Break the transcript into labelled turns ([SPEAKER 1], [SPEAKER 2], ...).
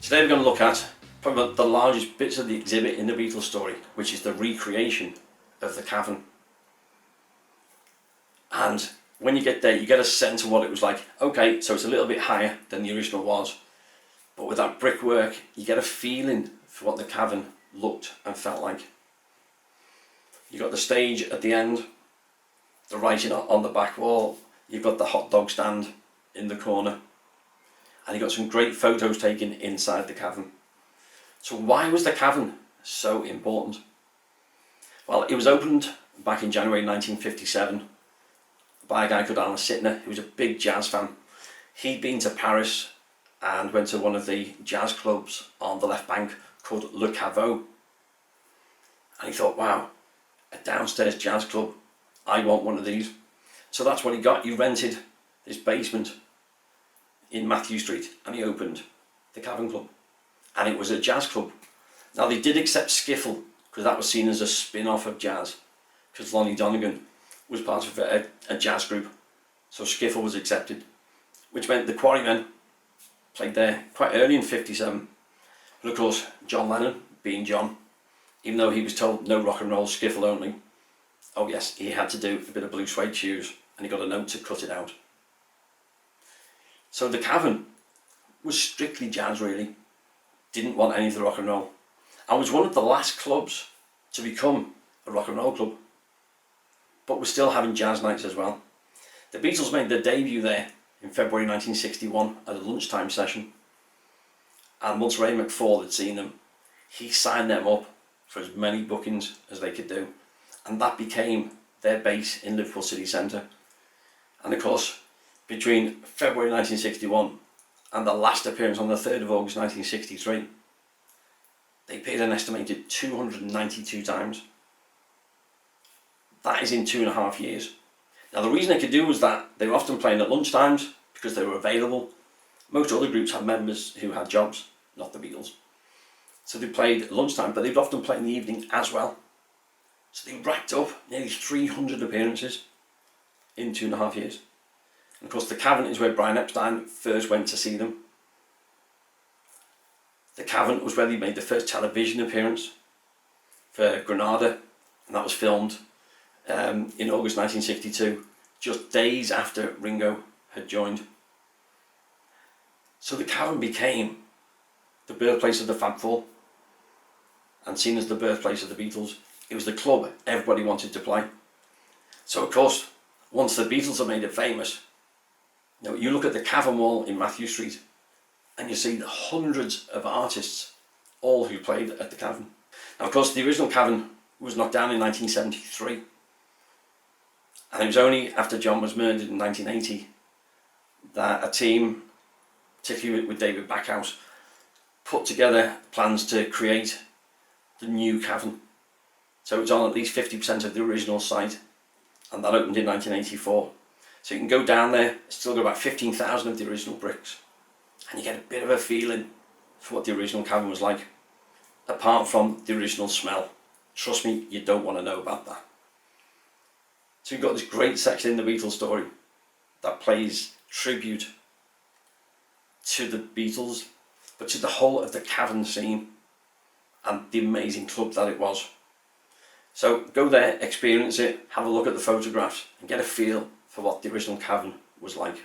[SPEAKER 1] Today we're going to look at probably the largest bits of the exhibit in the Beatles story, which is the recreation of the cavern. And when you get there, you get a sense of what it was like. Okay, so it's a little bit higher than the original was, but with that brickwork, you get a feeling for what the cavern looked and felt like. You've got the stage at the end, the writing on the back wall, you've got the hot dog stand in the corner, and you've got some great photos taken inside the cavern. So why was the cavern so important? Well, it was opened back in January 1957 by a guy called Alan Sitner, who was a big jazz fan. He'd been to Paris and went to one of the jazz clubs on the left bank called Le Caveau. And he thought, wow, a downstairs jazz club, I want one of these. So that's what he got. He rented this basement in Matthew Street and he opened the Cavern Club. And it was a jazz club. Now they did accept skiffle because that was seen as a spin-off of jazz, because Lonnie Donegan was part of a jazz group. So skiffle was accepted, which meant the Quarrymen played there quite early in 57. But of course, John Lennon, being John, even though he was told no rock and roll, skiffle only, oh yes, he had to do a bit of blue suede shoes, and he got a note to cut it out. So the Cavern was strictly jazz really, didn't want any of the rock and roll, and was one of the last clubs to become a rock and roll club, but was still having jazz nights as well. The Beatles made their debut there in February 1961 at a lunchtime session, and once Ray McFall had seen them, he signed them up for as many bookings as they could do, and that became their base in Liverpool city centre. And of course, between February 1961 and the last appearance on the 3rd of August 1963, they appeared an estimated 292 times. That is in 2.5 years. Now the reason they could do was that they were often playing at lunchtimes because they were available. Most other groups had members who had jobs, not the Beatles. So they played at lunchtime, but they'd often play in the evening as well. So they racked up nearly 300 appearances in 2.5 years. And of course the Cavern is where Brian Epstein first went to see them. The Cavern was where they made the first television appearance for Granada, and that was filmed in August 1962, just days after Ringo had joined. So the Cavern became the birthplace of the Fab Four, and seen as the birthplace of the Beatles. It was the club everybody wanted to play. So of course, once the Beatles have made it famous, you look at the Cavern Wall in Matthew Street and you see the hundreds of artists, all who played at the Cavern. Now of course the original Cavern was knocked down in 1973, and it was only after John was murdered in 1980 that a team, particularly with David Backhouse, put together plans to create the new Cavern. So it's on at least 50% of the original site, and that opened in 1984. So you can go down there, still got about 15,000 of the original bricks, and you get a bit of a feeling for what the original Cavern was like, apart from the original smell. Trust me, you don't want to know about that. So you've got this great section in the Beatles story that plays tribute to the Beatles, but to the whole of the Cavern scene and the amazing club that it was. So go there, experience it, have a look at the photographs and get a feel for what the original Cavern was like.